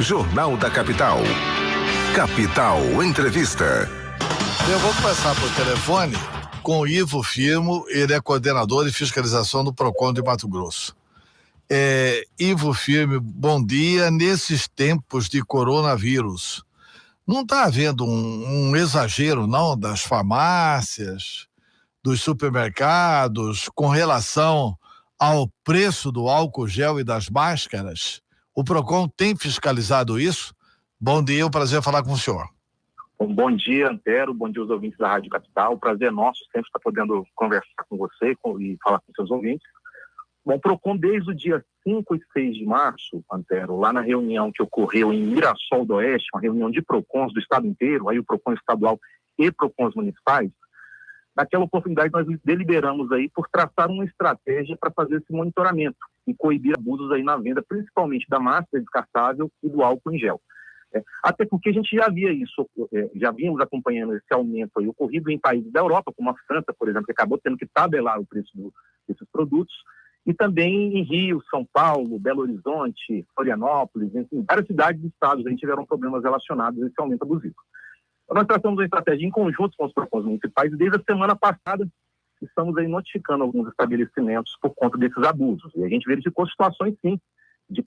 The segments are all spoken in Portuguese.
Jornal da Capital. Capital Entrevista. Eu vou começar por telefone com o Ivo Firmo, ele é coordenador de fiscalização do PROCON de Mato Grosso. Ivo Firmo, bom dia. Nesses tempos de coronavírus, não está havendo um exagero, não, das farmácias, dos supermercados, com relação ao preço do álcool gel e das máscaras? O PROCON tem fiscalizado isso? Bom dia, é um prazer falar com o senhor. Bom dia, Antero, bom dia aos ouvintes da Rádio Capital, prazer é nosso sempre estar podendo conversar com você e falar com seus ouvintes. Bom, o PROCON desde o dia 5 e 6 de março, Antero, lá na reunião que ocorreu em Mirassol do Oeste, uma reunião de PROCONs do estado inteiro, aí o PROCON estadual e PROCONs municipais, naquela oportunidade nós deliberamos aí por traçar uma estratégia para fazer esse monitoramento e coibir abusos aí na venda, principalmente da máscara descartável e do álcool em gel. Até porque a gente já via isso, já vínhamos acompanhando esse aumento aí ocorrido em países da Europa, como a França, por exemplo, que acabou tendo que tabelar o preço desses produtos, e também em Rio, São Paulo, Belo Horizonte, Florianópolis, enfim, várias cidades e estados aí tiveram problemas relacionados a esse aumento abusivo. Nós tratamos uma estratégia em conjunto com os PROCONs municipais e desde a semana passada estamos aí notificando alguns estabelecimentos por conta desses abusos. E a gente verificou situações, sim, de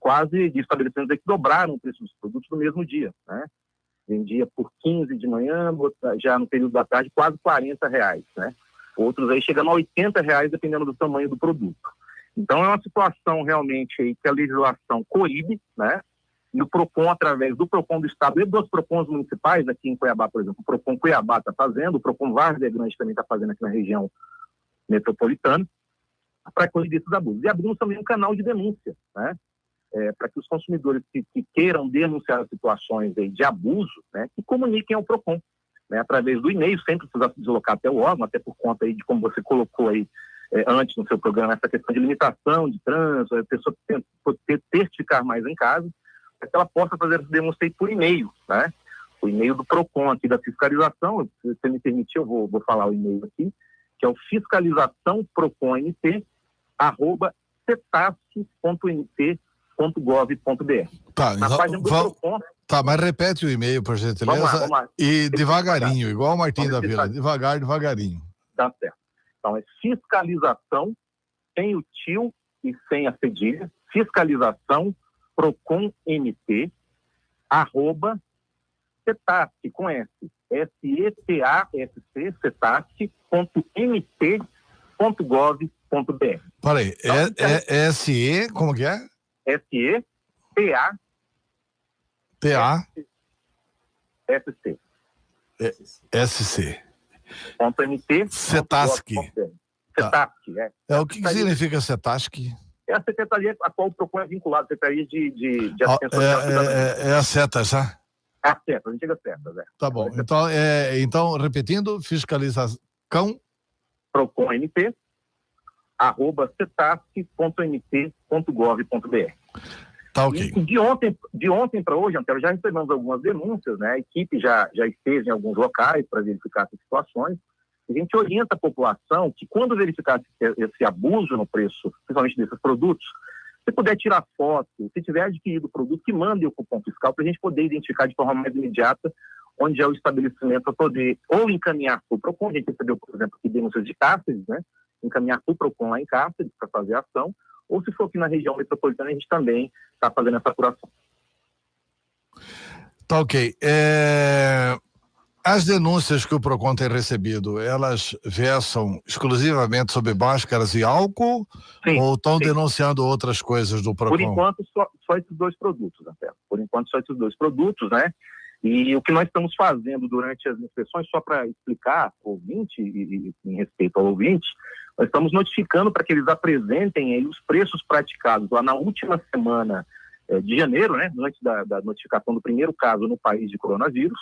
estabelecimentos aí que dobraram o preço dos produtos no mesmo dia, né? Vendia por 15 de manhã, já no período da tarde, quase R$40, né? Outros aí chegando a R$80, dependendo do tamanho do produto. Então é uma situação realmente aí que a legislação coíbe, né? E o PROCON, através do PROCON do Estado e dos PROCONs municipais, aqui em Cuiabá, por exemplo, o PROCON Cuiabá está fazendo, o PROCON Várzea Grande também está fazendo aqui na região metropolitana, para coibir esses abusos. E abrimos também um canal de denúncia, né? Para que os consumidores que queiram denunciar as situações aí de abuso, né, que comuniquem ao PROCON, né, através do e-mail, sem precisar se deslocar até o órgão, até por conta aí de como você colocou aí antes no seu programa, essa questão de limitação de trânsito, a pessoa ter que ficar mais em casa, para que ela possa fazer essa denúncia por e-mail, né? O e-mail do PROCON aqui da fiscalização, se você me permitir, eu vou falar o e-mail aqui, que é o fiscalizaçãoprocon.cetasc.mt.gov.br. Tá, na página do PROCON. Tá, mas repete o e-mail, por gentileza. Vamos lá. E devagarinho, igual o Martim da Vila, devagarinho. Tá certo. Então é fiscalização, sem o tio e sem a cedilha, fiscalização PROCONMT, @cetasc, com S, SETASC, cetasc.mt.gov.br. Peraí, SE, como que é? SETA SC. .mt. Cetasc. Cetasc, O que significa Cetasc? É a secretaria a qual o PROCON é vinculado, a Secretaria de Assistência Social. É a CETAS, tá? É a CETAS, a antiga CETAS, Tá bom, então repetindo, fiscalização PROCONMT, @cetasc.mt.gov.br. Tá, ok. E de ontem para hoje, Antero, já recebemos algumas denúncias, né? A equipe já esteve em alguns locais para verificar essas situações. A gente orienta a população que, quando verificar esse abuso no preço, principalmente desses produtos, se puder tirar foto, se tiver adquirido o produto, que mande o cupom fiscal para a gente poder identificar de forma mais imediata onde é o estabelecimento para poder ou encaminhar para o PROCON. A gente recebeu, por exemplo, aqui denúncias de Cáceres, né? Encaminhar para o PROCON lá em Cáceres para fazer a ação, ou se for aqui na região metropolitana, a gente também está fazendo essa apuração. Tá, ok. As denúncias que o PROCON tem recebido, elas versam exclusivamente sobre máscaras e álcool? Sim, ou estão denunciando outras coisas do PROCON? Por enquanto, só esses dois produtos, até. Por enquanto, só esses dois produtos, né? E o que nós estamos fazendo durante as inspeções, só para explicar ao ouvinte e em respeito ao ouvinte, nós estamos notificando para que eles apresentem aí os preços praticados lá na última semana de janeiro, né? Antes da notificação do primeiro caso no país de coronavírus,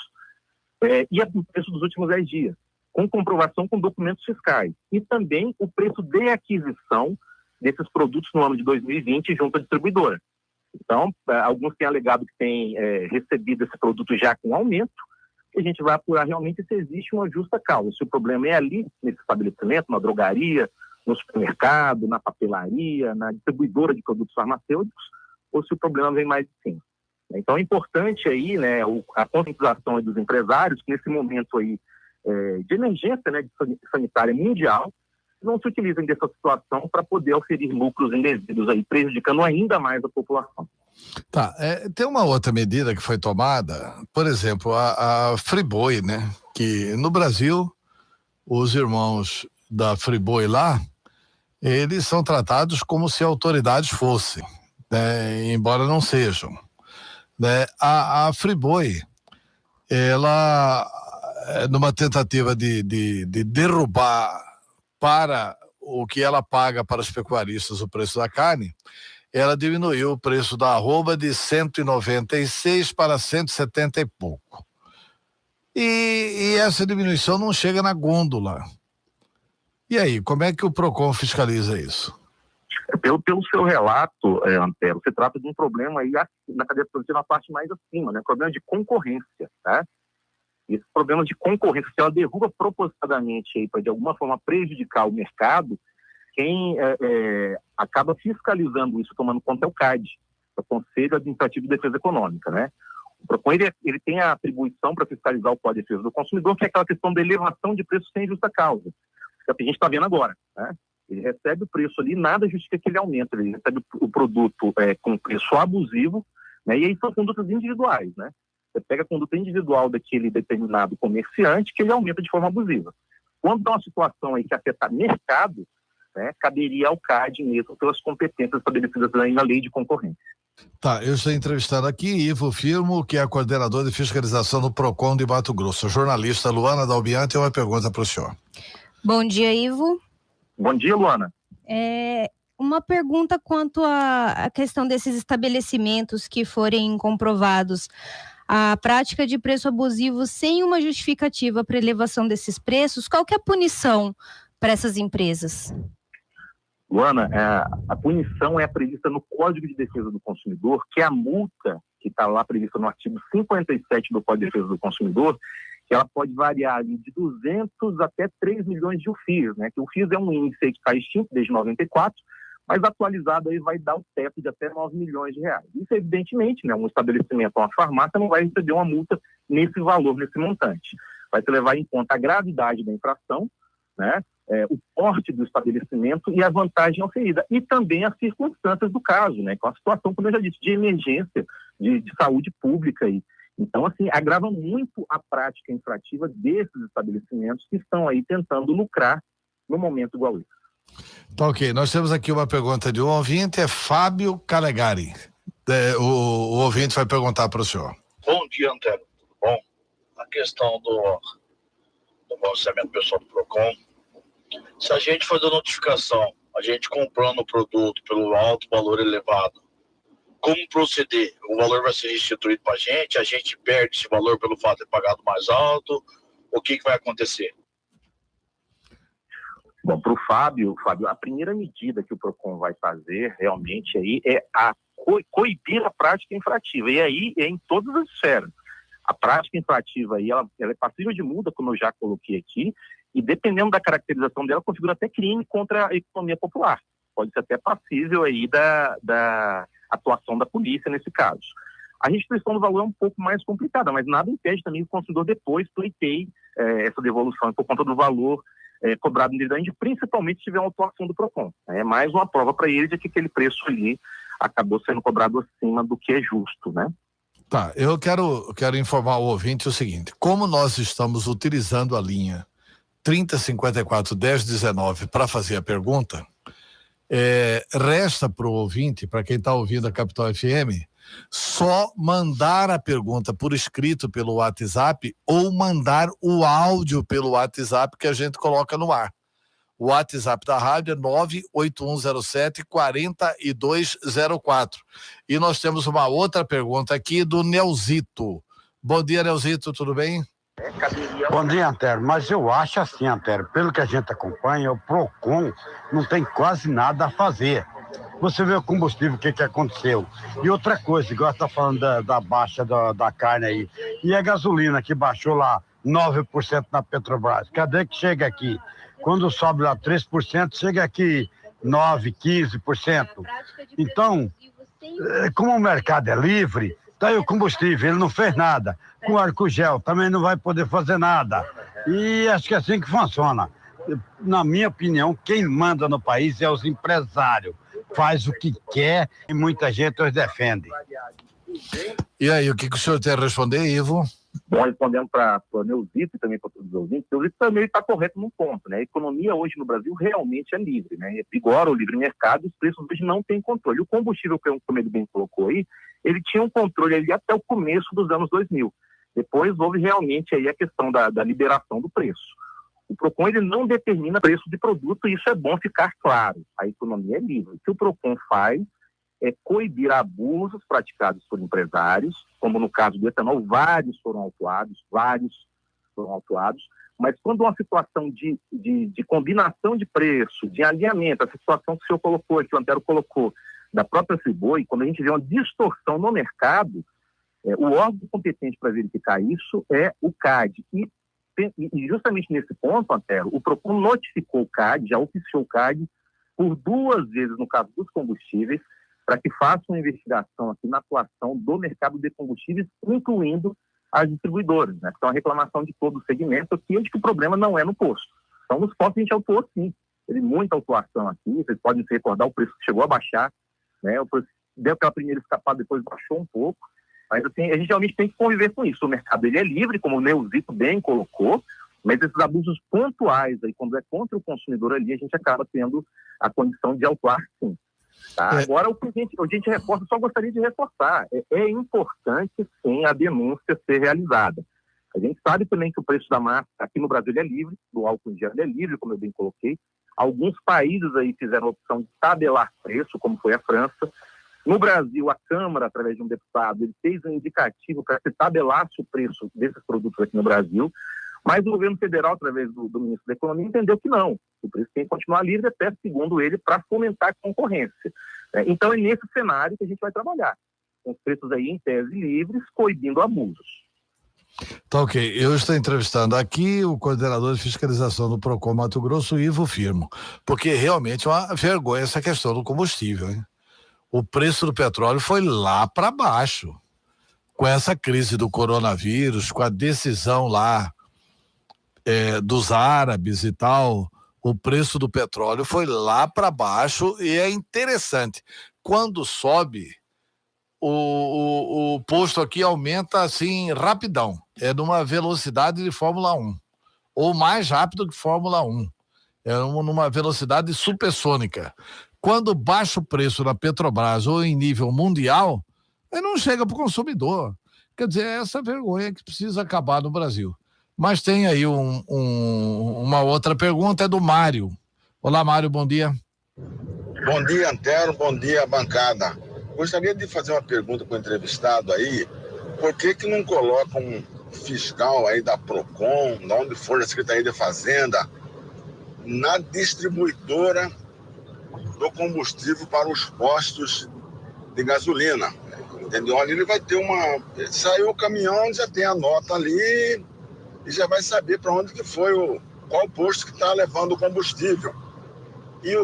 e o preço dos últimos 10 dias, com comprovação com documentos fiscais. E também o preço de aquisição desses produtos no ano de 2020 junto à distribuidora. Então, alguns têm alegado que têm recebido esse produto já com aumento, e a gente vai apurar realmente se existe uma justa causa. Se o problema é ali, nesse estabelecimento, na drogaria, no supermercado, na papelaria, na distribuidora de produtos farmacêuticos, ou se o problema vem mais de cima. Então é importante aí, né, a conscientização dos empresários que nesse momento aí de emergência, né, de sanitária mundial, não se utilizem dessa situação para poder oferir lucros indevidos aí, prejudicando ainda mais a população. Tá, tem uma outra medida que foi tomada, por exemplo, a Friboi, né, que no Brasil os irmãos da Friboi lá, eles são tratados como se autoridades fossem, né, embora não sejam, né? A Friboi, ela, numa tentativa de derrubar para o que ela paga para os pecuaristas o preço da carne, ela diminuiu o preço da arroba de 196 para 170 e pouco. E essa diminuição não chega na gôndola. E aí, como é que o PROCON fiscaliza isso? Pelo seu relato, Antero, você trata de um problema aí na cadeia produtiva, na parte mais acima, né? Problema de concorrência, tá? Esse problema de concorrência, se ela derruba propositadamente aí para de alguma forma prejudicar o mercado, quem acaba fiscalizando isso, tomando conta, é o CAD, o Conselho Administrativo de Defesa Econômica, né? O PROCON, ele tem a atribuição para fiscalizar o Código de Defesa do Consumidor, que é aquela questão da elevação de preço sem justa causa, que é o que a gente está vendo agora, né? Ele recebe o preço ali, nada justifica que ele aumente, ele recebe o produto com preço abusivo, né? E aí são condutas individuais, né? Você pega a conduta individual daquele determinado comerciante que ele aumenta de forma abusiva. Quando dá uma situação aí que afeta mercado, né, caberia ao CAD mesmo pelas competências estabelecidas aí na lei de concorrência. Tá, eu estou entrevistando aqui Ivo Firmo, que é coordenador de fiscalização do PROCON de Mato Grosso. A jornalista Luana Dalbian tem uma pergunta para o senhor. Bom dia, Ivo. Bom dia, Luana. Uma pergunta quanto à questão desses estabelecimentos que forem comprovados a prática de preço abusivo sem uma justificativa para elevação desses preços, qual que é a punição para essas empresas? Luana, a punição é prevista no Código de Defesa do Consumidor, que é a multa que está lá prevista no artigo 57 do Código de Defesa do Consumidor, que ela pode variar de 200 até 3 milhões de UFIs, né? Que o UFIs é um índice que está extinto desde 94, mas atualizado aí vai dar o teto de até 9 milhões de reais. Isso, evidentemente, né, um estabelecimento, uma farmácia, não vai receber uma multa nesse valor, nesse montante. Vai se levar em conta a gravidade da infração, né, o porte do estabelecimento e a vantagem oferida. E também as circunstâncias do caso, né, com a situação, como eu já disse, de emergência, de saúde pública. Então, assim, agrava muito a prática infrativa desses estabelecimentos que estão aí tentando lucrar no momento igual esse. Tá, ok. Nós temos aqui uma pergunta de um ouvinte, é Fábio Calegari. O ouvinte vai perguntar para o senhor. Bom dia, Antero. Tudo bom? A questão do balanceamento pessoal do PROCON, se a gente fazer notificação, a gente comprando o produto pelo alto valor elevado, como proceder? O valor vai ser restituído para a gente perde esse valor pelo fato de ter pagado mais alto, o que vai acontecer? Bom, para o Fábio, a primeira medida que o PROCON vai fazer realmente aí é coibir a prática infrativa, e aí é em todas as esferas. A prática infrativa aí, ela é passível de multa, como eu já coloquei aqui, e dependendo da caracterização dela, configura até crime contra a economia popular. Pode ser até passível aí da atuação da polícia nesse caso. A restituição do valor é um pouco mais complicada, mas nada impede também que o consumidor depois pleiteie essa devolução por conta do valor cobrado indevidamente, principalmente se tiver uma atuação do PROCON. É mais uma prova para ele de que aquele preço ali acabou sendo cobrado acima do que é justo, né? Tá, eu quero informar o ouvinte o seguinte: como nós estamos utilizando a linha 3054-1019 para fazer a pergunta, resta para o ouvinte, para quem está ouvindo a Capital FM, só mandar a pergunta por escrito pelo WhatsApp ou mandar o áudio pelo WhatsApp que a gente coloca no ar. O WhatsApp da rádio é 98107-4204. E nós temos uma outra pergunta aqui do Neuzito. Bom dia, Neuzito, tudo bem? Bom dia, Antero, mas eu acho assim, Antero, pelo que a gente acompanha, o PROCON não tem quase nada a fazer. Você vê o combustível, o que aconteceu. E outra coisa, igual está falando da baixa da carne aí, e a gasolina que baixou lá 9% na Petrobras, cadê que chega aqui? Quando sobe lá 3%, chega aqui 9%, 15%. Então, como o mercado é livre, Tá aí o combustível, ele não fez nada. Com o álcool gel também não vai poder fazer nada. E acho que é assim que funciona. Na minha opinião, quem manda no país é os empresários. Faz o que quer e muita gente os defende. E aí, o que o senhor tem a responder, Ivo? Bom, respondendo para o Neuzito e também para todos os ouvintes, o Neuzito também está correto num ponto, né? A economia hoje no Brasil realmente é livre, né? Vigora o livre mercado, os preços hoje não têm controle. O combustível, como ele bem colocou aí, ele tinha um controle ali até o começo dos anos 2000. Depois houve realmente aí a questão da liberação do preço. O PROCON ele não determina preço de produto e isso é bom ficar claro. A economia é livre. O que o PROCON faz é coibir abusos praticados por empresários, como no caso do etanol, vários foram autuados, mas quando uma situação de combinação de preço, de alinhamento, a situação que o senhor colocou, que o Antero colocou, da própria Friboi, quando a gente vê uma distorção no mercado, o órgão competente para verificar isso é o CAD. E justamente nesse ponto, Antero, o PROCON notificou o CAD, já oficiou o CAD por 2 vezes no caso dos combustíveis, para que faça uma investigação aqui na atuação do mercado de combustíveis, incluindo as distribuidoras, né? Então, a reclamação de todo o segmento aqui é de que o problema não é no posto. Então, nos postos a gente autuou sim. Teve muita autuação aqui, vocês podem se recordar, o preço chegou a baixar, né? O preço deu aquela primeira escapada, depois baixou um pouco, mas assim, a gente realmente tem que conviver com isso. O mercado ele é livre, como o Neuzito bem colocou, mas esses abusos pontuais, aí, quando é contra o consumidor ali, a gente acaba tendo a condição de autuar sim. Tá? Agora, o que a gente reforça, só gostaria de reforçar, é importante, sim, a denúncia ser realizada. A gente sabe também que o preço da massa aqui no Brasil é livre, do álcool em gel é livre, como eu bem coloquei. Alguns países aí fizeram a opção de tabelar preço, como foi a França. No Brasil, a Câmara, através de um deputado, ele fez um indicativo para que tabelasse o preço desses produtos aqui no Brasil. Mas o governo federal, através do ministro da Economia, entendeu que não. O preço tem que continuar livre até, segundo ele, para fomentar a concorrência. Então, é nesse cenário que a gente vai trabalhar. Com os preços aí em tese livres, coibindo abusos. Tá ok. Eu estou entrevistando aqui o coordenador de fiscalização do PROCON Mato Grosso, Ivo Firmo, porque realmente é uma vergonha essa questão do combustível, hein? O preço do petróleo foi lá para baixo. Com essa crise do coronavírus, com a decisão lá dos árabes e tal, o preço do petróleo foi lá para baixo e é interessante. Quando sobe, o posto aqui aumenta assim rapidão. É numa velocidade de Fórmula 1. Ou mais rápido que Fórmula 1. É numa velocidade supersônica. Quando baixa o preço na Petrobras ou em nível mundial, aí não chega para o consumidor. Quer dizer, é essa vergonha que precisa acabar no Brasil. Mas tem aí uma outra pergunta, é do Mário. Olá, Mário, bom dia. Bom dia, Antero, bom dia, bancada. Gostaria de fazer uma pergunta para o entrevistado aí. Por que não coloca um fiscal aí da PROCON, de onde for, da Secretaria de Fazenda, na distribuidora do combustível para os postos de gasolina? Entendeu? Ali ele vai ter saiu o caminhão, já tem a nota ali e já vai saber para onde que foi, qual posto que está levando o combustível. E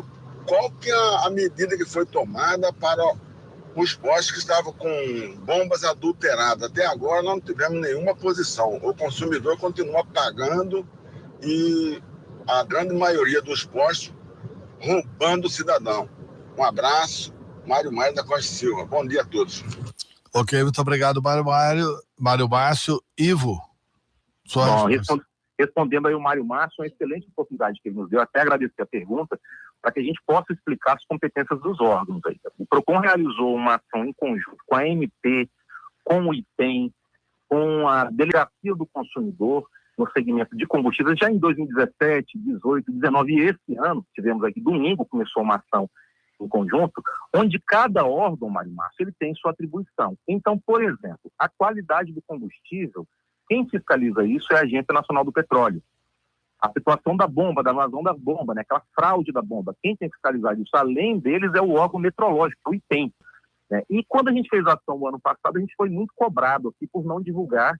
qual que é a medida que foi tomada para os postos que estavam com bombas adulteradas. Até agora não tivemos nenhuma posição. O consumidor continua pagando e a grande maioria dos postos roubando o cidadão. Um abraço, Mário da Costa Silva. Bom dia a todos. Ok, muito obrigado, Mário Márcio. Ivo, bom, respondendo aí o Mário Márcio, uma excelente oportunidade que ele nos deu, até agradecer a pergunta, para que a gente possa explicar as competências dos órgãos aí. O PROCON realizou uma ação em conjunto com a ANP, com o IPEM, com a Delegacia do Consumidor, no segmento de combustíveis, já em 2017, 18, 19 e esse ano, tivemos aqui, domingo, começou uma ação em conjunto, onde cada órgão, Mário Márcio, ele tem sua atribuição. Então, por exemplo, a qualidade do combustível, quem fiscaliza isso é a Agência Nacional do Petróleo. A situação da bomba, da vazão da bomba, né, aquela fraude da bomba, quem tem que fiscalizar isso, além deles, é o órgão metrológico, o IPEM. Né? E quando a gente fez a ação no ano passado, a gente foi muito cobrado aqui por não divulgar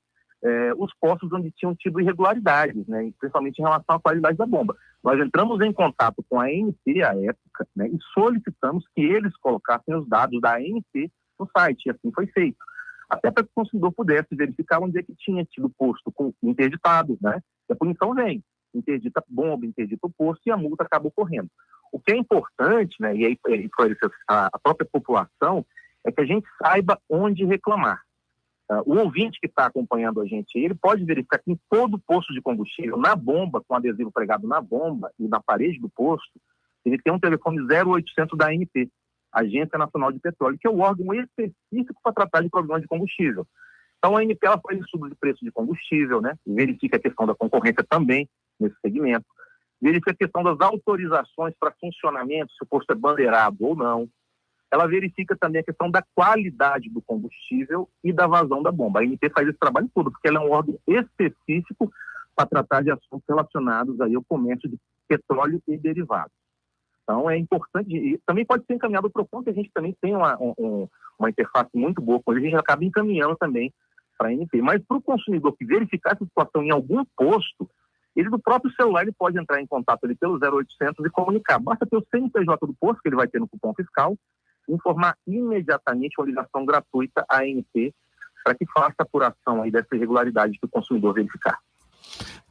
os postos onde tinham tido irregularidades, né, principalmente em relação à qualidade da bomba. Nós entramos em contato com a ANP à época, né, e solicitamos que eles colocassem os dados da ANP no site, e assim foi feito. até para que o consumidor pudesse verificar onde é que tinha tido posto interditado, né? E a punição vem, interdita bomba, interdita o posto e a multa acaba ocorrendo. O que é importante, né, e aí esclarecer a própria população, é que a gente saiba onde reclamar. O ouvinte que está acompanhando a gente, ele pode verificar que em todo posto de combustível, na bomba, com adesivo pregado na bomba e na parede do posto, ele tem um telefone 0800 da ANP, Agência Nacional de Petróleo, que é o órgão específico para tratar de problemas de combustível. Então, a ANP ela faz estudo de preço de combustível, né? Verifica a questão da concorrência também nesse segmento, verifica a questão das autorizações para funcionamento, se o posto é bandeirado ou não. Ela verifica também a questão da qualidade do combustível e da vazão da bomba. A ANP faz esse trabalho todo, porque ela é um órgão específico para tratar de assuntos relacionados aí ao comércio de petróleo e derivados. Então, é importante, e também pode ser encaminhado para o PROCON, que a gente também tem uma interface muito boa com ele, a gente acaba encaminhando também para a ANP. Mas para o consumidor que verificar essa situação em algum posto, ele do próprio celular ele pode entrar em contato ali pelo 0800 e comunicar. Basta ter o CNPJ do posto, que ele vai ter no cupom fiscal, informar imediatamente uma ligação gratuita à ANP para que faça a apuração aí dessa irregularidade que o consumidor verificar.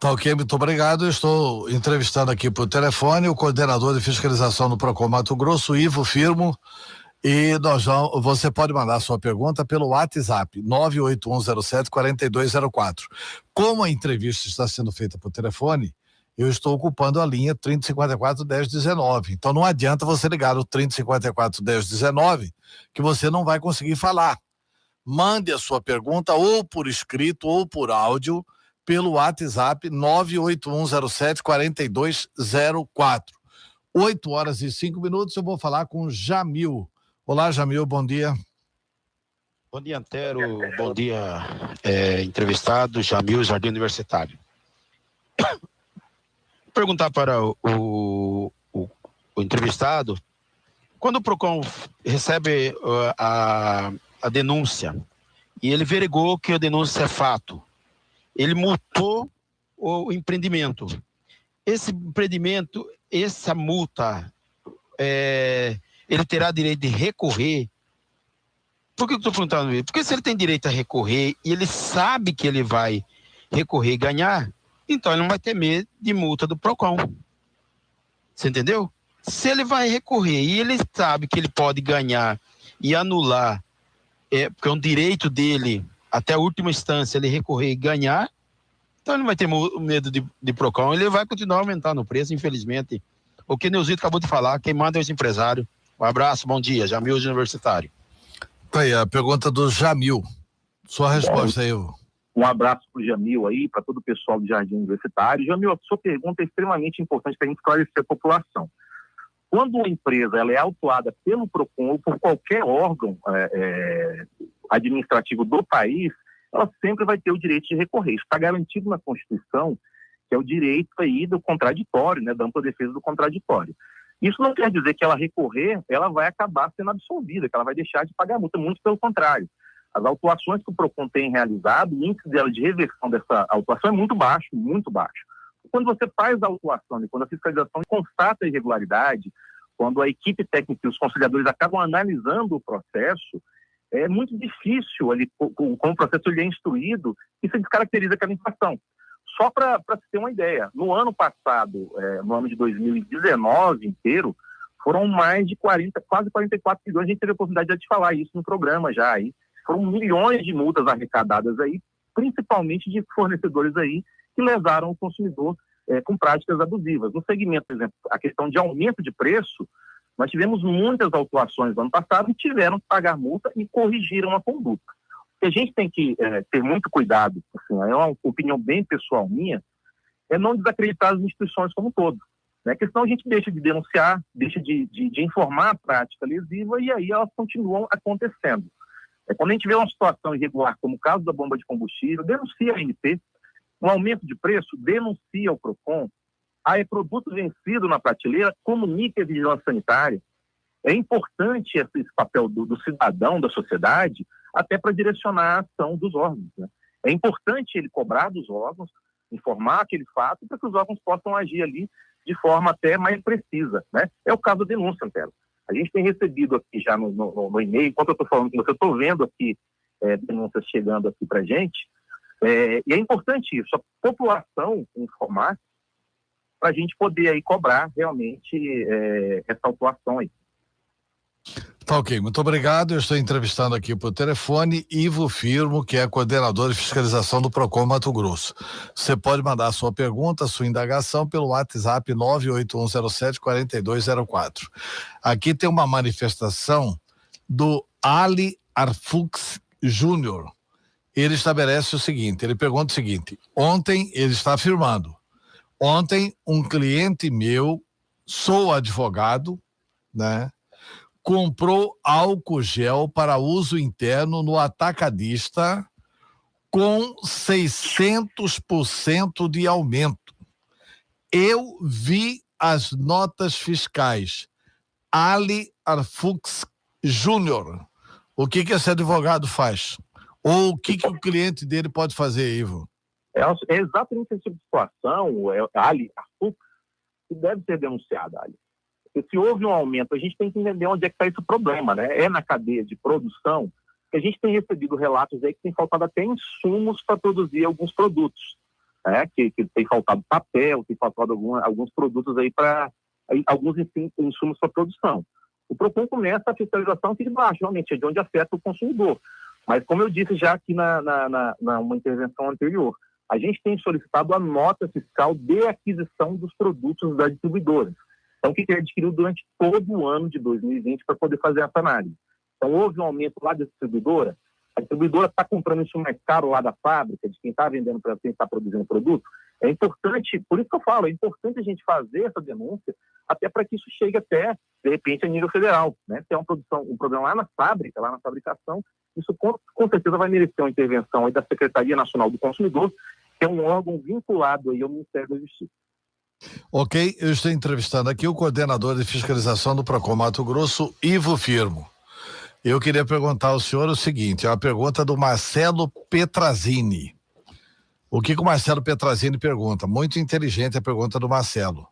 Tá ok, muito obrigado. Eu estou entrevistando aqui por telefone o coordenador de fiscalização do PROCON Mato Grosso, Ivo Firmo, e você pode mandar sua pergunta pelo WhatsApp 98107-4204. Como a entrevista está sendo feita por telefone, eu estou ocupando a linha 3054-1019. Então não adianta você ligar o 3054-1019 que você não vai conseguir falar. Mande a sua pergunta ou por escrito ou por áudio pelo WhatsApp 98107-4204. 8h05, eu vou falar com o Jamil. Olá, Jamil, bom dia. Bom dia, Antero. Bom dia, entrevistado, Jamil, Jardim Universitário. Perguntar para o entrevistado, quando o PROCON recebe a denúncia e ele verigou que a denúncia é fato, ele multou o empreendimento. Esse empreendimento, essa multa, ele terá direito de recorrer? Por que eu estou perguntando isso? Porque se ele tem direito a recorrer e ele sabe que ele vai recorrer e ganhar, então ele não vai ter medo de multa do PROCON. Você entendeu? Se ele vai recorrer e ele sabe que ele pode ganhar e anular, porque é um direito dele, até a última instância, ele recorrer e ganhar, então ele não vai ter medo de PROCON, ele vai continuar aumentando o preço, infelizmente. O que o Neuzito acabou de falar, quem manda é os empresários. Um abraço, bom dia, Jamil Universitário. Tá aí a pergunta do Jamil. Sua resposta aí, Ivo. Um abraço para o Jamil aí, para todo o pessoal do Jardim Universitário. Jamil, a sua pergunta é extremamente importante para a gente esclarecer a população. Quando uma empresa ela é autuada pelo PROCON ou por qualquer órgão administrativo do país, ela sempre vai ter o direito de recorrer. Isso está garantido na Constituição, que é o direito aí do contraditório, né, da ampla defesa do contraditório. Isso não quer dizer que ela recorrer, ela vai acabar sendo absolvida, que ela vai deixar de pagar a multa, muito pelo contrário. As autuações que o PROCON tem realizado, o índice dela de reversão dessa autuação é muito baixo, muito baixo. Quando você faz a autuação e quando a fiscalização constata a irregularidade, quando a equipe técnica e os conciliadores acabam analisando o processo, é muito difícil, ali, como o processo ele é instruído, e se descaracteriza aquela infração. Só para se ter uma ideia, no ano passado, no ano de 2019 inteiro, foram mais de 40, quase 44 milhões, a gente teve a oportunidade de falar isso no programa já aí. Foram milhões de multas arrecadadas aí, principalmente de fornecedores aí que lesaram o consumidor com práticas abusivas. No segmento, por exemplo, a questão de aumento de preço, nós tivemos muitas autuações no ano passado e tiveram que pagar multa e corrigiram a conduta. O que a gente tem que ter muito cuidado, assim, é uma opinião bem pessoal minha, é não desacreditar as instituições como um todo. Né? Porque senão a gente deixa de denunciar, deixa de informar a prática lesiva e aí elas continuam acontecendo. Quando a gente vê uma situação irregular, como o caso da bomba de combustível, denuncia a ANP, um aumento de preço, denuncia ao PROCON, produto vencido na prateleira, comunica a vigilância sanitária. É importante esse papel do cidadão, da sociedade, até para direcionar a ação dos órgãos. Né? É importante ele cobrar dos órgãos, informar aquele fato, para que os órgãos possam agir ali de forma até mais precisa. Né? É o caso da denúncia, Antero. A gente tem recebido aqui já no e-mail, enquanto eu estou falando com você, eu estou vendo aqui denúncias chegando aqui para a gente. E é importante isso, a população informar para a gente poder aí cobrar realmente essa autuação aí. Tá ok, muito obrigado. Eu estou entrevistando aqui por telefone Ivo Firmo, que é coordenador de fiscalização do Procon Mato Grosso. Você pode mandar a sua pergunta, a sua indagação pelo WhatsApp 98107-4204. Aqui tem uma manifestação do Ali Arfux Júnior. Ele estabelece o seguinte, ele pergunta o seguinte: ontem, ele está afirmando, ontem um cliente meu, sou advogado, né? Comprou álcool gel para uso interno no atacadista com 600% de aumento. Eu vi as notas fiscais. Ali Arfux Júnior. O que esse advogado faz? Ou o que o cliente dele pode fazer, Ivo? É exatamente essa situação, Ali Arfux, que deve ser denunciada, Ali. Porque se houve um aumento, a gente tem que entender onde é que está esse problema, né? É na cadeia de produção que a gente tem recebido relatos aí que tem faltado até insumos para produzir alguns produtos, né? Que tem faltado papel, tem faltado alguns produtos aí para alguns insumos para produção. O Procon começa a fiscalização aqui de baixo, realmente, é de onde afeta o consumidor. Mas como eu disse já aqui na uma intervenção anterior, a gente tem solicitado a nota fiscal de aquisição dos produtos da distribuidora. Então, o que ele adquiriu durante todo o ano de 2020 para poder fazer essa análise. Então, houve um aumento lá da distribuidora, a distribuidora está comprando isso mais caro lá da fábrica, de quem está vendendo para quem está produzindo o produto. É importante, por isso que eu falo, é importante a gente fazer essa denúncia, até para que isso chegue até, de repente, a nível federal, né? Se é um problema lá na fábrica, lá na fabricação, isso com certeza vai merecer uma intervenção aí da Secretaria Nacional do Consumidor, que é um órgão vinculado aí ao Ministério da Justiça. Ok, eu estou entrevistando aqui o coordenador de fiscalização do Procon Mato Grosso, Ivo Firmo. Eu queria perguntar ao senhor o seguinte, é uma pergunta do Marcelo Petrazini. O que o Marcelo Petrazini pergunta? Muito inteligente a pergunta do Marcelo.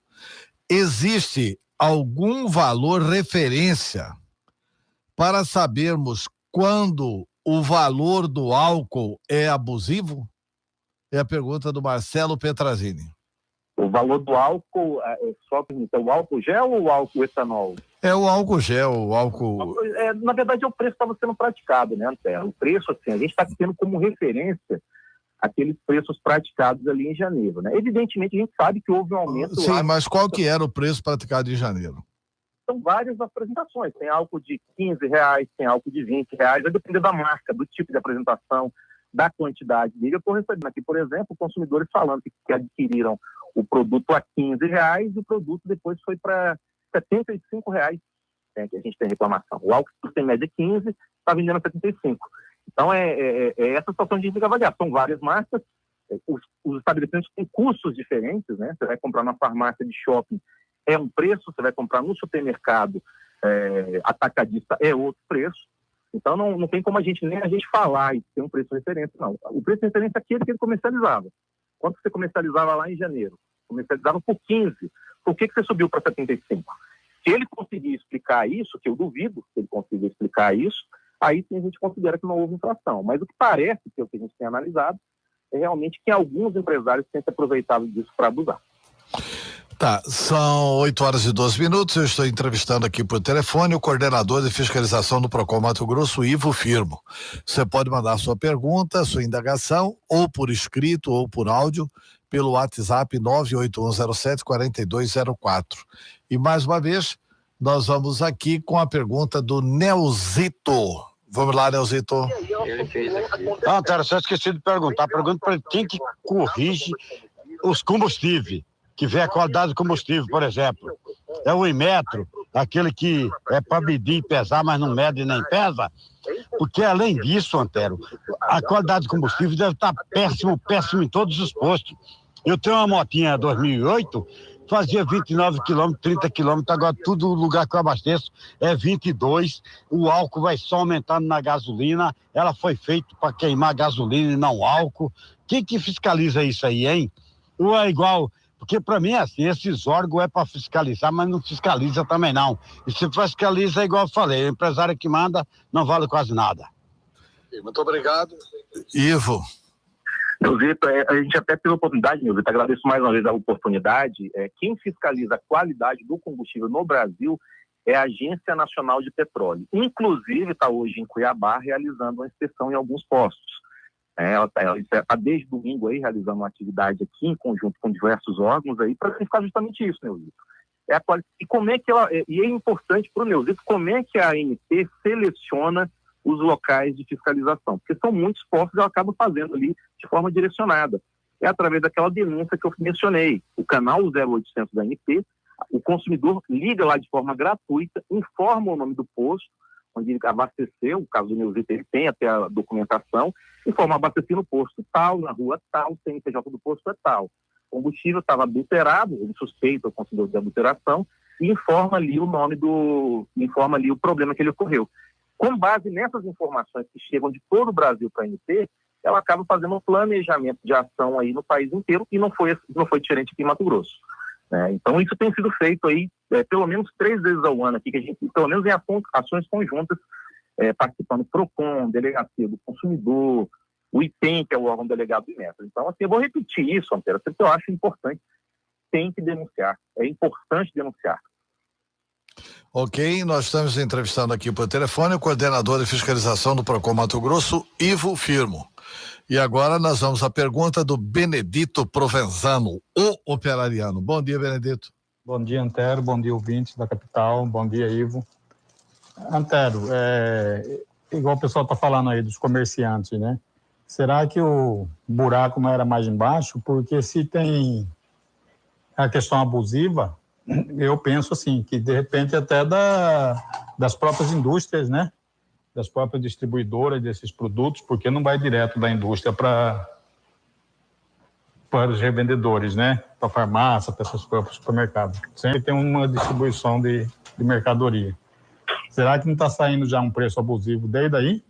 Existe algum valor referência para sabermos quando o valor do álcool é abusivo? É a pergunta do Marcelo Petrazini. O valor do álcool, o álcool gel ou o álcool etanol? É o álcool gel, o álcool... Na verdade, é o preço que estava sendo praticado, né, Antero? O preço, assim, a gente está tendo como referência aqueles preços praticados ali em janeiro, né? Evidentemente, a gente sabe que houve um aumento... Sim, mas qual que era o preço praticado em janeiro? São várias apresentações. Tem álcool de R$15, tem álcool de R$20, vai depender da marca, do tipo de apresentação, da quantidade. Eu estou recebendo aqui, por exemplo, consumidores falando que adquiriram o produto a R$15 e o produto depois foi para R$75, né, que a gente tem reclamação. O álcool tem média 15, está vendendo a 75. Então, essa situação de a gente tem que avaliar. São várias marcas, os estabelecimentos têm custos diferentes, né? Você vai comprar na farmácia de shopping, é um preço, você vai comprar no supermercado atacadista, é outro preço. Então, não tem como nem a gente falar e ter um preço de referência, não. O preço de referência é aquele que ele comercializava. Quanto você comercializava lá em janeiro? Comercializava por 15. Por que você subiu para 75? Se ele conseguir explicar isso, que eu duvido que ele consiga explicar isso, aí sim a gente considera que não houve inflação. Mas o que parece, que é o que a gente tem analisado, é realmente que alguns empresários têm se aproveitado disso para abusar. Tá, são 8h12. Eu estou entrevistando aqui por telefone o coordenador de fiscalização do Procon Mato Grosso, Ivo Firmo. Você pode mandar sua pergunta, sua indagação, ou por escrito ou por áudio, pelo WhatsApp 98107-4204. E mais uma vez, nós vamos aqui com a pergunta do Neuzito. Vamos lá, Neuzito. Antero, só esqueci de perguntar. Pergunta para quem que corrige os combustíveis, que vê a qualidade do combustível, por exemplo. É o Inmetro, aquele que é para medir e pesar, mas não mede nem pesa. Porque, além disso, Antero, a qualidade do combustível deve estar péssimo em todos os postos. Eu tenho uma motinha 2008, fazia 29 quilômetros, 30 quilômetros, agora todo lugar que eu abasteço é 22, o álcool vai só aumentando na gasolina, ela foi feita para queimar gasolina e não álcool. Quem que fiscaliza isso aí, hein? Ou é igual... Porque para mim, assim, esses órgãos é para fiscalizar, mas não fiscaliza também não. E se fiscaliza, é igual eu falei, o empresário que manda não vale quase nada. Muito obrigado. Ivo. Neuzito, a gente até teve a oportunidade, Neuzito, agradeço mais uma vez a oportunidade. Quem fiscaliza a qualidade do combustível no Brasil é a Agência Nacional de Petróleo. Inclusive, está hoje em Cuiabá realizando uma inspeção em alguns postos. Ela está desde domingo aí realizando uma atividade aqui em conjunto com diversos órgãos aí para verificar justamente isso, Neuzito. E como é que e é importante para o Neuzito, como é que a ANP seleciona os locais de fiscalização? Porque são muitos postos que ela acaba fazendo ali de forma direcionada. É através daquela denúncia que eu mencionei, o canal 0800 da ANP, o consumidor liga lá de forma gratuita, informa o nome do posto, onde ele abasteceu, o caso do Neuzito, ele tem até a documentação, informa abastecer no posto tal, na rua tal, o CNPJ do posto é tal. O combustível estava adulterado, ele suspeita o consumidor de adulteração, e informa ali informa ali o problema que ele ocorreu. Com base nessas informações que chegam de todo o Brasil para a ANP, ela acaba fazendo um planejamento de ação aí no país inteiro, e não foi diferente aqui em Mato Grosso. Então, isso tem sido feito aí pelo menos 3 vezes ao ano aqui, que a gente, pelo menos em ações conjuntas, participando do PROCON, Delegacia do Consumidor, o IPEM, que é o órgão delegado do Inmetro. Então, assim, eu vou repetir isso, Antero, porque eu acho importante, tem que denunciar, é importante denunciar. Ok, nós estamos entrevistando aqui por telefone o coordenador de fiscalização do PROCON Mato Grosso, Ivo Firmo. E agora nós vamos à pergunta do Benedito Provenzano, o operariano. Bom dia, Benedito. Bom dia, Antero. Bom dia, ouvintes da capital. Bom dia, Ivo. Antero, igual o pessoal está falando aí dos comerciantes, né? Será que o buraco não era mais embaixo? Porque se tem a questão abusiva, eu penso assim, que de repente até das próprias indústrias, né? Das próprias distribuidoras desses produtos, porque não vai direto da indústria para os revendedores, né? Para a farmácia, para essas coisas, para o supermercado. Sempre tem uma distribuição de mercadoria. Será que não está saindo já um preço abusivo desde aí?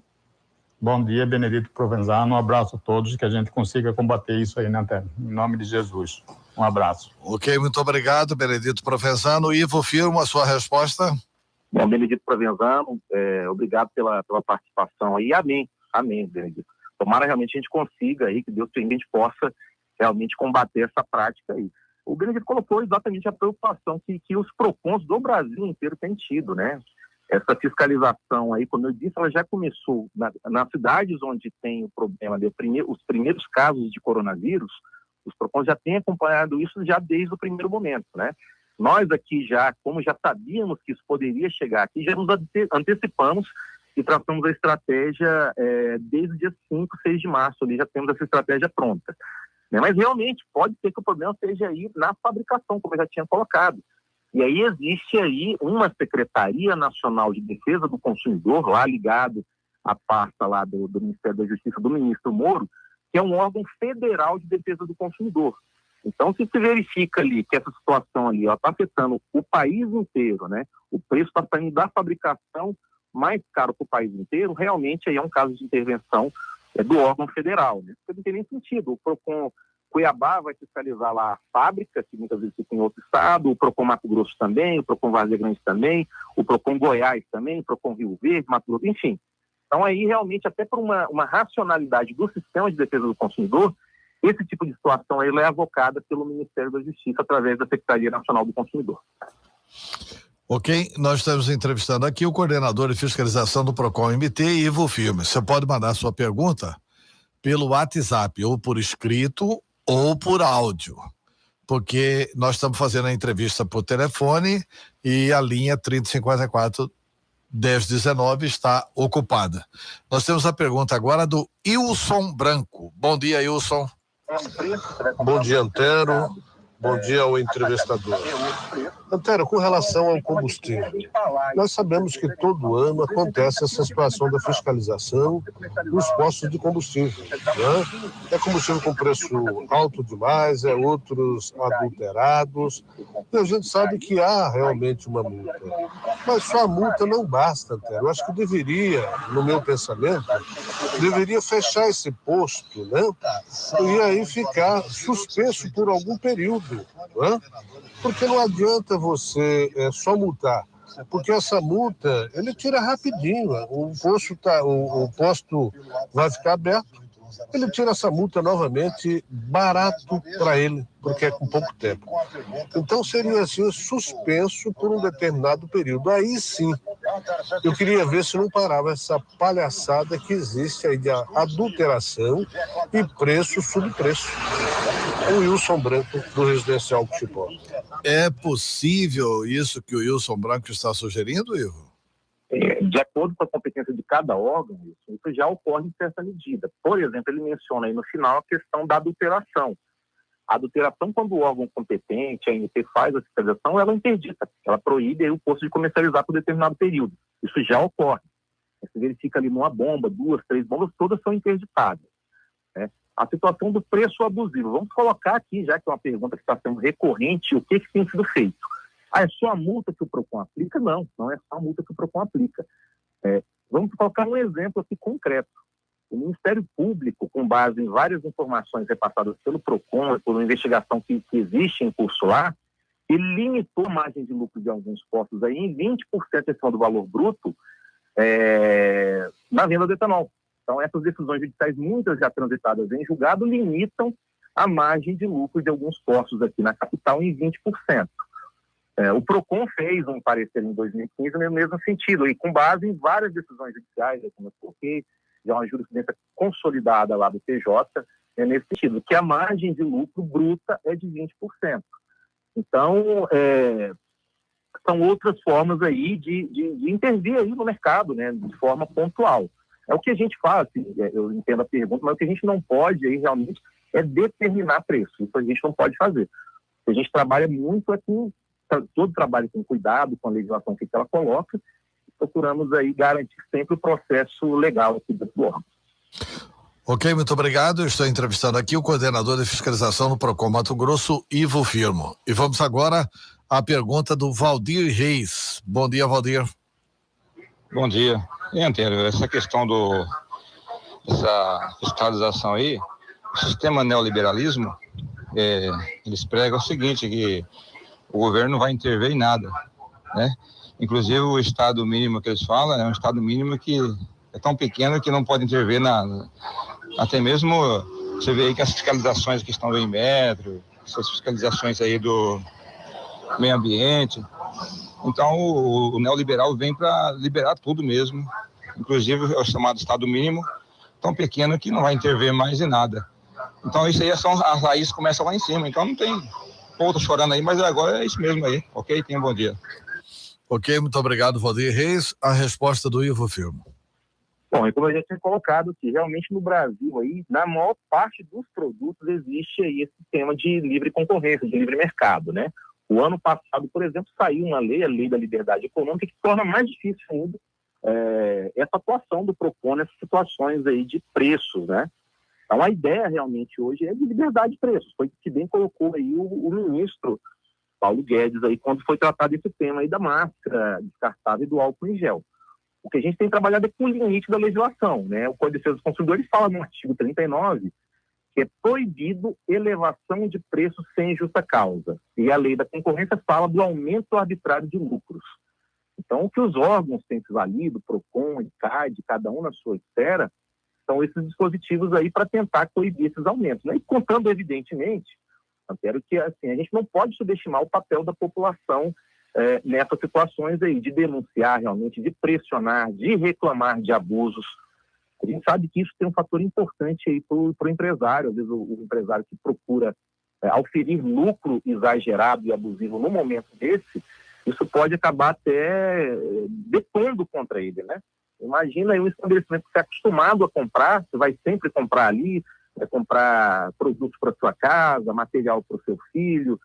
Bom dia, Benedito Provenzano. Um abraço a todos, que a gente consiga combater isso aí, né, Antero? Em nome de Jesus. Um abraço. Ok, muito obrigado, Benedito Provenzano. Ivo Firmo, a sua resposta? Bom, Benedito Provenzano, obrigado pela participação aí. Amém, Benedito. Tomara realmente a gente consiga aí, que Deus a gente possa realmente combater essa prática aí. O Benedito colocou exatamente a preocupação que os PROCONs do Brasil inteiro têm tido, né? Essa fiscalização aí, como eu disse, ela já começou nas cidades onde tem o problema, os primeiros casos de coronavírus, os PROCONs já têm acompanhado isso já desde o primeiro momento, né? Nós aqui como já sabíamos que isso poderia chegar aqui, já nos antecipamos e traçamos a estratégia desde o dia 5, 6 de março, ali já temos essa estratégia pronta. Né? Mas realmente pode ser que o problema seja aí na fabricação, como eu já tinha colocado. E aí existe aí uma Secretaria Nacional de Defesa do Consumidor, lá ligado à pasta lá do Ministério da Justiça, do ministro Moro, que é um órgão federal de defesa do consumidor. Então, se verifica ali que essa situação ali está afetando o país inteiro, né? O preço está saindo da fabricação mais caro para o país inteiro, realmente aí é um caso de intervenção do órgão federal, né? Porque não tem nem sentido. O PROCON Cuiabá vai fiscalizar lá a fábrica, que muitas vezes fica em outro estado, o PROCON Mato Grosso também, o PROCON Várzea Grande também, o PROCON Goiás também, o PROCON Rio Verde, Mato Grosso, enfim. Então, aí realmente, até por uma racionalidade do sistema de defesa do consumidor, esse tipo de situação aí é avocada pelo Ministério da Justiça através da Secretaria Nacional do Consumidor. Ok, nós estamos entrevistando aqui o coordenador de fiscalização do PROCON MT, Ivo Firmo. Você pode mandar sua pergunta pelo WhatsApp, ou por escrito, ou por áudio, porque nós estamos fazendo a entrevista por telefone e a linha 3054-1019 está ocupada. Nós temos a pergunta agora do Ilson Branco. Bom dia, Ilson. Bom dia, Antero. Bom dia ao entrevistador. Antero, com relação ao combustível, nós sabemos que todo ano acontece essa situação da fiscalização nos postos de combustível, né? É combustível com preço alto demais, é outros adulterados, e a gente sabe que há realmente uma multa. Mas só a multa não basta, Antero. Eu acho que deveria, no meu pensamento, deveria fechar esse posto, né? E aí ficar suspenso por algum período, né? Porque não adianta você só multar. porque essa multa ele tira rapidinho. O posto vai ficar aberto, ele tira essa multa novamente barato para ele, porque é com pouco tempo. Então seria assim suspenso por um determinado período. Aí sim, eu queria ver se não parava essa palhaçada que existe aí de adulteração e preço subpreço. O Wilson Branco, do Residencial Cuxipó. É possível isso que o Wilson Branco está sugerindo, Ivo? De acordo com a competência de cada órgão, isso já ocorre em certa medida. Por exemplo, ele menciona aí no final a questão da adulteração. A adulteração, quando o órgão competente, a ANP, faz a fiscalização, ela interdita, ela proíbe aí o posto de comercializar por determinado período. Isso já ocorre. Você verifica ali numa bomba, 2, 3 bombas, todas são interditadas. Né? A situação do preço abusivo. Vamos colocar aqui, já que é uma pergunta que está sendo recorrente, o que tem sido feito? É só a multa que o PROCON aplica? Não é só a multa que o PROCON aplica. Vamos colocar um exemplo aqui concreto. O Ministério Público, com base em várias informações repassadas pelo PROCON, por uma investigação que existe em curso lá, ele limitou a margem de lucro de alguns postos aí em 20% acima do valor bruto na venda do etanol. Então, essas decisões judiciais, muitas já transitadas em julgado, limitam a margem de lucro de alguns postos aqui na capital em 20%. O PROCON fez um parecer em 2015 no mesmo sentido, e com base em várias decisões judiciais, como eu coloquei, já uma jurisprudência consolidada lá do TJ, nesse sentido, que a margem de lucro bruta é de 20%. Então, são outras formas aí de intervir aí no mercado, né, de forma pontual. É o que a gente faz, assim, eu entendo a pergunta, mas o que a gente não pode aí realmente é determinar preço. Isso a gente não pode fazer. A gente trabalha muito aqui, todo trabalho com cuidado com a legislação que ela coloca, procuramos aí garantir sempre o processo legal aqui do órgão. Ok, muito obrigado. Eu estou entrevistando aqui o coordenador de fiscalização do PROCON Mato Grosso, Ivo Firmo. E vamos agora à pergunta do Valdir Reis. Bom dia, Valdir. Bom dia. Antero, essa questão dessa fiscalização aí, o sistema neoliberalismo, eles pregam o seguinte, que o governo não vai intervir em nada, né? Inclusive o estado mínimo que eles falam é um estado mínimo que é tão pequeno que não pode intervir até mesmo, você vê aí que as fiscalizações que estão do Inmetro, essas fiscalizações aí do meio ambiente. Então o neoliberal vem para liberar tudo mesmo, inclusive é o chamado estado mínimo, tão pequeno que não vai intervir mais em nada. Então isso aí as raízes começam lá em cima, então não tem ponto chorando aí, mas agora é isso mesmo aí, ok? Tenha um bom dia. Ok, muito obrigado, Valdir Reis. A resposta do Ivo Firmo. Bom, e como eu já tinha colocado aqui, realmente no Brasil aí, na maior parte dos produtos existe aí esse tema de livre concorrência, de livre mercado, né? O ano passado, por exemplo, saiu uma lei, a Lei da Liberdade Econômica, que torna mais difícil ainda essa atuação do PROCON nessas situações aí de preços, né? Então, a ideia realmente hoje é de liberdade de preços. Foi o que bem colocou aí o ministro Paulo Guedes aí, quando foi tratado esse tema aí da máscara descartável e do álcool em gel. O que a gente tem trabalhado é com o limite da legislação, né? O Código de Defesa dos Consumidores fala no artigo 39 que é proibido elevação de preços sem justa causa. E a Lei da Concorrência fala do aumento arbitrário de lucros. Então, o que os órgãos têm se valido, PROCON, ICAD, cada um na sua esfera, são esses dispositivos aí para tentar coibir esses aumentos, né? E contando, evidentemente, eu quero que assim, a gente não pode subestimar o papel da população nessas situações aí, de denunciar realmente, de pressionar, de reclamar de abusos. A gente sabe que isso tem um fator importante aí para o empresário, às vezes o empresário que procura auferir lucro exagerado e abusivo no momento desse, isso pode acabar até depondo contra ele, né? Imagina aí um estabelecimento que você é acostumado a comprar, você vai sempre comprar ali, vai comprar produtos para sua casa, material para o seu filho,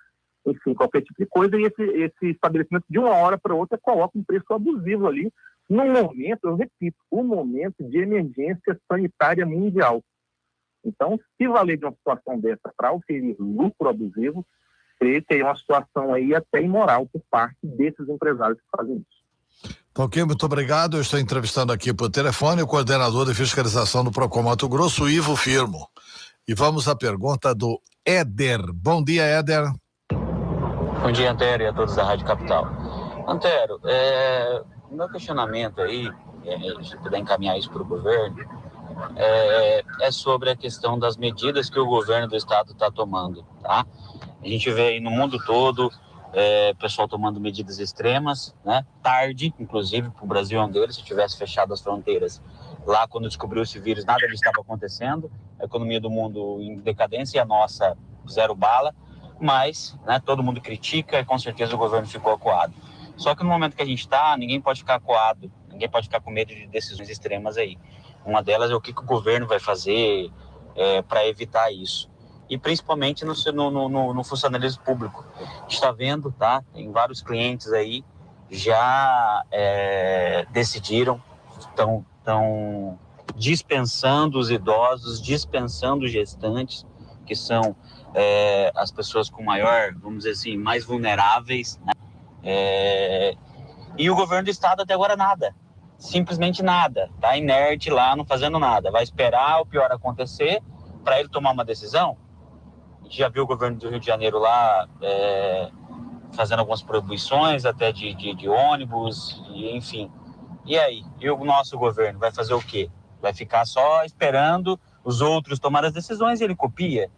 enfim, qualquer tipo de coisa, e esse estabelecimento de uma hora para outra coloca um preço abusivo ali, num momento, eu repito, um momento de emergência sanitária mundial. Então, se valer de uma situação dessa para oferir lucro abusivo, creio que é uma situação aí até imoral por parte desses empresários que fazem isso. Ok, muito obrigado. Eu estou entrevistando aqui por telefone o coordenador de fiscalização do PROCON Mato Grosso, Ivo Firmo. E vamos à pergunta do Éder. Bom dia, Éder. Bom dia, Antero, e a todos da Rádio Capital. Antero, o meu questionamento aí, se puder encaminhar isso para o governo, é sobre a questão das medidas que o governo do estado está tomando, tá? A gente vê aí no mundo todo o pessoal tomando medidas extremas, né? Tarde, inclusive, para o Brasil é um deles. Se tivesse fechado as fronteiras lá quando descobriu esse vírus, nada disso estava acontecendo, a economia do mundo em decadência e a nossa zero bala, mas, né, todo mundo critica e com certeza o governo ficou acuado. Só que no momento que a gente está, ninguém pode ficar acuado, ninguém pode ficar com medo de decisões extremas aí. Uma delas é o que o governo vai fazer para evitar isso. E principalmente no funcionalismo público. A gente está vendo, tá? Tem vários clientes aí já decidiram, estão dispensando os idosos, dispensando os gestantes, que são as pessoas com maior, vamos dizer assim, mais vulneráveis, né? E o governo do estado até agora nada, simplesmente nada, tá inerte lá, não fazendo nada, vai esperar o pior acontecer para ele tomar uma decisão. A gente já viu o governo do Rio de Janeiro lá fazendo algumas proibições até de ônibus, enfim. E aí? E o nosso governo vai fazer o quê? Vai ficar só esperando os outros tomar as decisões e ele copia?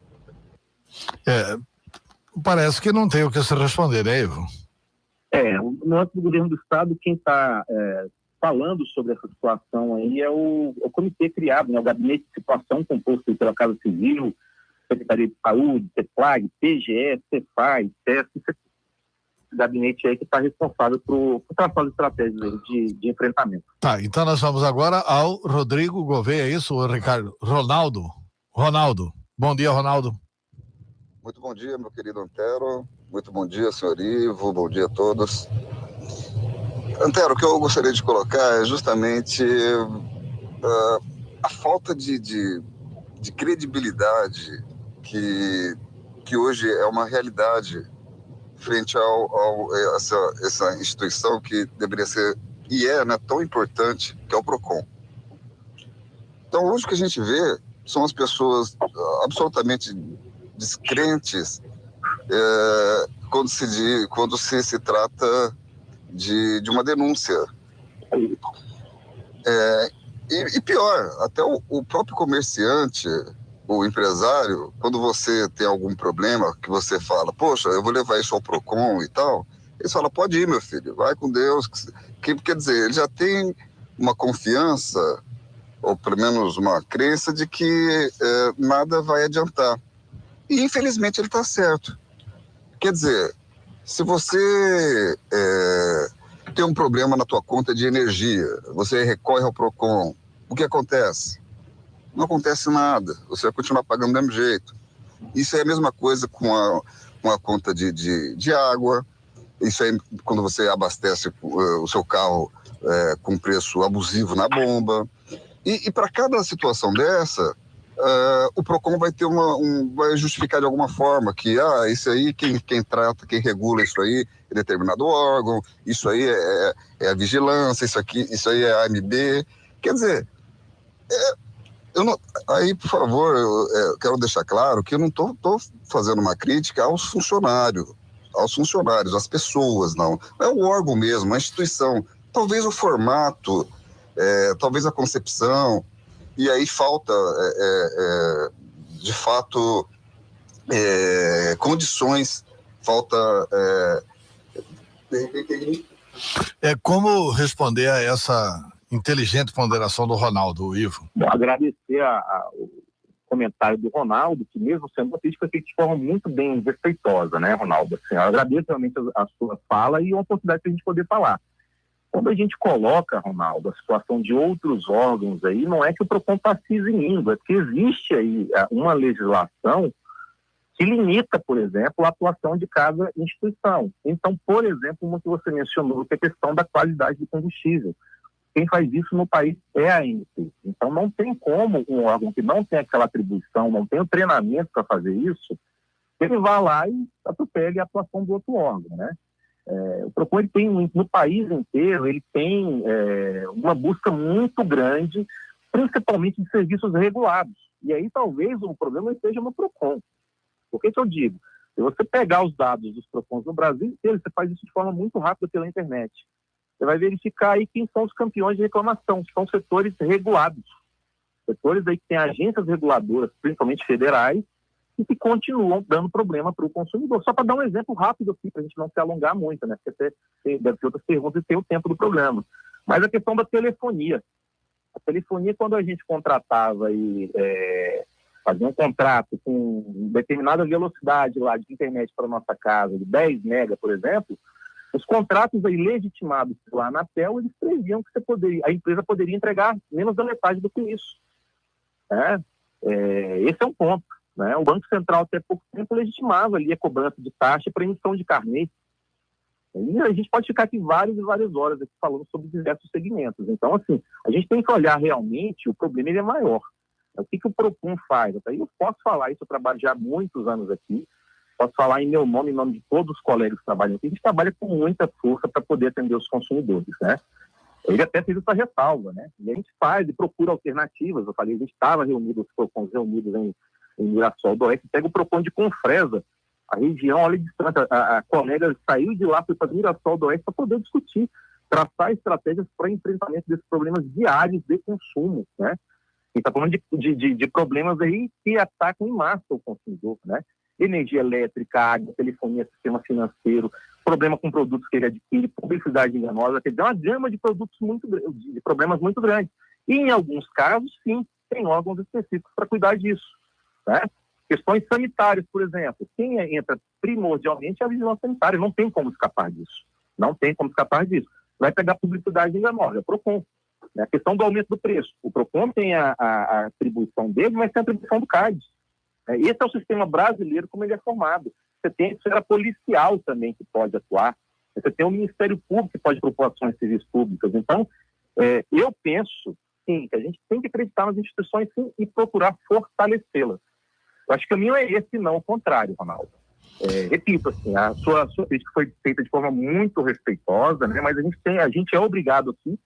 Parece que não tem o que se responder, né, Ivo? No âmbito do governo do estado, quem está falando sobre essa situação aí é o comitê criado, né, o Gabinete de Situação, composto pela Casa Civil, Secretaria de Saúde, CEPLAG, PGE, CEFAI, CES, esse gabinete aí que está responsável por traçar as estratégias de enfrentamento. Tá, então nós vamos agora ao Rodrigo Gouveia, é isso, Ricardo? Ronaldo. Bom dia, Ronaldo. Muito bom dia, meu querido Antero. Muito bom dia, senhor Ivo. Bom dia a todos. Antero, o que eu gostaria de colocar é justamente a falta de credibilidade que hoje é uma realidade frente a essa instituição que deveria ser, e né, tão importante, que é o PROCON. Então, hoje o que a gente vê são as pessoas absolutamente descrentes quando se trata de uma denúncia. E pior, até o próprio comerciante, o empresário, quando você tem algum problema, que você fala, poxa, eu vou levar isso ao PROCON e tal, ele fala, pode ir, meu filho, vai com Deus. Quer dizer, ele já tem uma confiança, ou pelo menos uma crença, de que nada vai adiantar. E, infelizmente, ele está certo. Quer dizer, se você tem um problema na tua conta de energia, você recorre ao PROCON, o que acontece? Não acontece nada, você vai continuar pagando do mesmo jeito. Isso é a mesma coisa com a conta de água, isso aí quando você abastece o seu carro com preço abusivo na bomba. E para cada situação dessa, o PROCON vai ter vai justificar de alguma forma que isso aí, quem trata, quem regula isso aí é determinado órgão, isso aí é a vigilância, isso aí é a AMB. Quer dizer, aí, por favor, eu quero deixar claro que eu não estou fazendo uma crítica aos funcionários, às pessoas, não. É o órgão mesmo, a instituição. Talvez o formato, talvez a concepção, e aí falta, de fato, condições, falta... Como responder a essa inteligente ponderação do Ronaldo, Ivo? Bom, agradecer o comentário do Ronaldo, que mesmo sendo uma crítica, foi feito de forma muito bem respeitosa, né, Ronaldo? Assim, eu agradeço realmente a sua fala e a oportunidade de a gente poder falar. Quando a gente coloca, Ronaldo, a situação de outros órgãos aí, não é que o PROCON está se eximindo, é que existe aí uma legislação que limita, por exemplo, a atuação de cada instituição. Então, por exemplo, uma que você mencionou, que é a questão da qualidade do combustível. Quem faz isso no país é a ANP. Então, não tem como um órgão que não tem aquela atribuição, não tem o treinamento para fazer isso, ele vá lá e atropele a atuação do outro órgão, né? O PROCON, ele tem, no país inteiro, ele tem uma busca muito grande, principalmente de serviços regulados. E aí, talvez, o problema esteja no PROCON. Por que eu digo? Se você pegar os dados dos PROCONs no Brasil inteiro, você faz isso de forma muito rápida pela internet. Você vai verificar aí quem são os campeões de reclamação. São setores regulados. Setores aí que têm agências reguladoras, principalmente federais, e que continuam dando problema para o consumidor. Só para dar um exemplo rápido aqui, para a gente não se alongar muito, né? Porque deve ter outras perguntas e tem o tempo do programa. Mas a questão da telefonia. A telefonia, quando a gente contratava e fazia um contrato com determinada velocidade lá de internet para a nossa casa, de 10 mega, por exemplo, os contratos aí legitimados pela Anatel, eles previam que a empresa poderia entregar menos da metade do que isso. Esse é um ponto. Né? O Banco Central, até pouco tempo, legitimava ali a cobrança de taxa para emissão de carnê. E a gente pode ficar aqui várias e várias horas aqui falando sobre diversos segmentos. Então, assim, a gente tem que olhar realmente, o problema ele é maior. O que o PROCON faz? Até eu posso falar isso, eu trabalho já há muitos anos aqui, posso falar em meu nome, em nome de todos os colegas que trabalham aqui, a gente trabalha com muita força para poder atender os consumidores, né? Ele até fez essa ressalva, né? E a gente faz e procura alternativas. Eu falei, a gente estava reunido, os PROCONs reunidos em Mirassol do Oeste, pega o PROCON de Confresa, a região, olha a distância, a colega saiu de lá, foi para Mirassol do Oeste para poder discutir, traçar estratégias para enfrentamento desses problemas diários de consumo, né? E está falando de problemas aí que atacam em massa o consumidor, né? Energia elétrica, água, telefonia, sistema financeiro, problema com produtos que ele adquire, publicidade enganosa, quer dizer, uma gama de produtos de problemas muito grandes. E em alguns casos, sim, tem órgãos específicos para cuidar disso, né? Questões sanitárias, por exemplo, quem entra primordialmente é a vigilância sanitária, não tem como escapar disso. Não tem como escapar disso. Vai pegar publicidade enganosa, é o PROCON. A questão do aumento do preço. O PROCON tem a atribuição dele, mas tem a atribuição do CAD. Esse é o sistema brasileiro como ele é formado. Você tem a esfera policial também que pode atuar. Você tem o Ministério Público que pode propor ações civis públicas. Então, eu penso, sim, que a gente tem que acreditar nas instituições, sim, e procurar fortalecê-las. Eu acho que o caminho é esse, não o contrário, Ronaldo. Repito, assim, a sua crítica foi feita de forma muito respeitosa, né? Mas a gente é obrigado aqui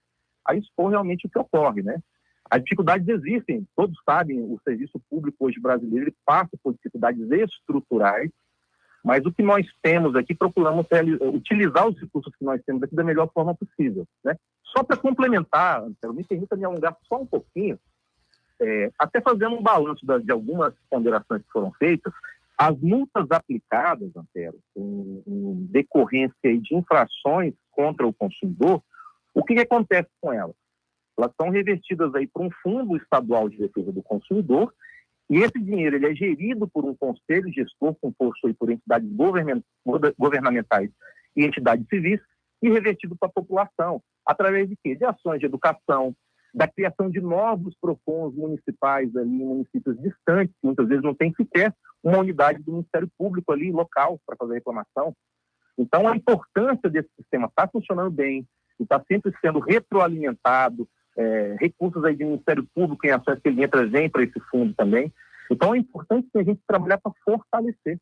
a expor realmente o que ocorre, né? As dificuldades existem, todos sabem, o serviço público hoje brasileiro ele passa por dificuldades estruturais, mas o que nós temos aqui, procuramos utilizar os recursos que nós temos aqui da melhor forma possível, né? Só para complementar, Antero, me permita me alongar só um pouquinho, até fazendo um balanço de algumas ponderações que foram feitas, as multas aplicadas, Antero, em decorrência de infrações contra o consumidor, o que acontece com elas? Elas são revertidas aí para um fundo estadual de defesa do consumidor, e esse dinheiro ele é gerido por um conselho gestor composto aí por entidades governamentais e entidades civis e revertido para a população, através de quê? De ações de educação, da criação de novos PROCONs municipais ali em municípios distantes, que muitas vezes não tem sequer uma unidade do Ministério Público ali local para fazer reclamação. Então, a importância desse sistema está funcionando bem, está sempre sendo retroalimentado, recursos aí do Ministério Público em ações que ele entra vem para esse fundo também. Então, é importante que a gente trabalhar para fortalecer,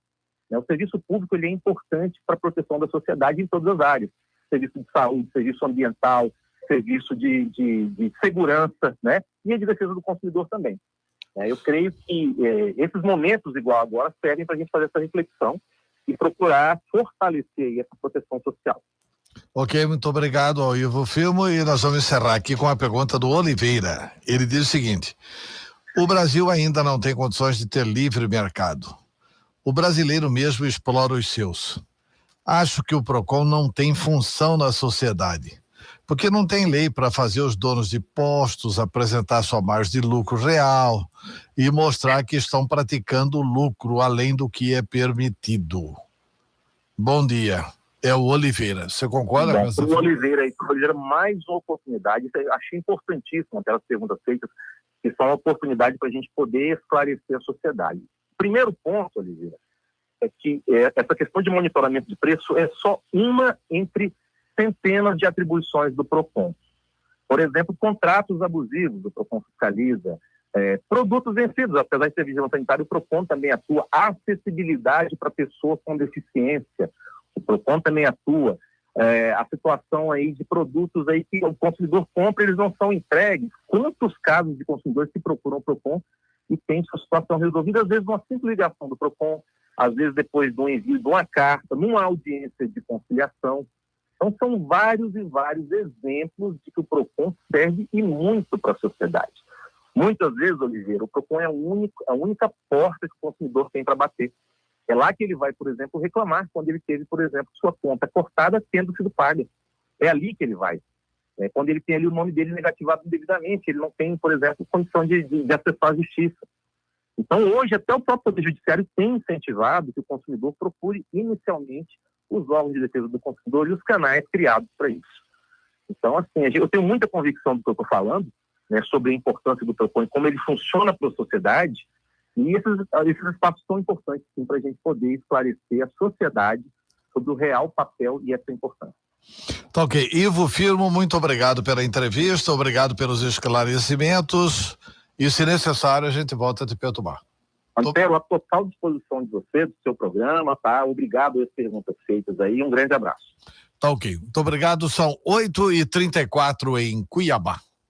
né? O serviço público ele é importante para a proteção da sociedade em todas as áreas. Serviço de saúde, serviço ambiental, serviço de segurança, né? E a de defesa do consumidor também. Eu creio que esses momentos, igual agora, servem para a gente fazer essa reflexão e procurar fortalecer aí essa proteção social. Ok, muito obrigado ao Ivo Firmo e nós vamos encerrar aqui com a pergunta do Oliveira. Ele diz o seguinte: o Brasil ainda não tem condições de ter livre mercado. O brasileiro mesmo explora os seus. Acho que o PROCON não tem função na sociedade, porque não tem lei para fazer os donos de postos apresentar sua margem de lucro real e mostrar que estão praticando lucro além do que é permitido. Bom dia. É o Oliveira. Você concorda com essa? O Oliveira, mais uma oportunidade. Achei importantíssimo aquelas perguntas feitas, que são uma oportunidade para a gente poder esclarecer a sociedade. Primeiro ponto, Oliveira, é que essa questão de monitoramento de preço é só uma entre centenas de atribuições do PROCON. Por exemplo, contratos abusivos, o PROCON fiscaliza, produtos vencidos, apesar de ser vigilância sanitária, o PROCON também atua, acessibilidade para pessoas com deficiência, o PROCON também atua, a situação aí de produtos aí que o consumidor compra, eles não são entregues. Quantos casos de consumidores que procuram o PROCON e têm sua situação resolvida, às vezes uma simples ligação do PROCON, às vezes depois do envio de uma carta, numa audiência de conciliação. Então, são vários e vários exemplos de que o PROCON serve e muito para a sociedade. Muitas vezes, Oliveira, o PROCON é a única porta que o consumidor tem para bater. É lá que ele vai, por exemplo, reclamar quando ele teve, por exemplo, sua conta cortada tendo sido paga. É ali que ele vai. Quando ele tem ali o nome dele negativado indevidamente, ele não tem, por exemplo, condição de acessar a justiça. Então, hoje, até o próprio Poder Judiciário tem incentivado que o consumidor procure inicialmente os órgãos de defesa do consumidor e os canais criados para isso. Então, assim, eu tenho muita convicção do que eu estou falando, né, sobre a importância do PROCON e como ele funciona para a sociedade, e esses espaços são importantes, sim, para a gente poder esclarecer a sociedade sobre o real papel e essa importância. Tá ok. Ivo Firmo, muito obrigado pela entrevista, obrigado pelos esclarecimentos, e se necessário a gente volta a te perturbar. Antero, à total disposição de você, do seu programa, tá? Obrigado pelas perguntas feitas aí, um grande abraço. Tá ok. Muito obrigado, são 8h34 em Cuiabá.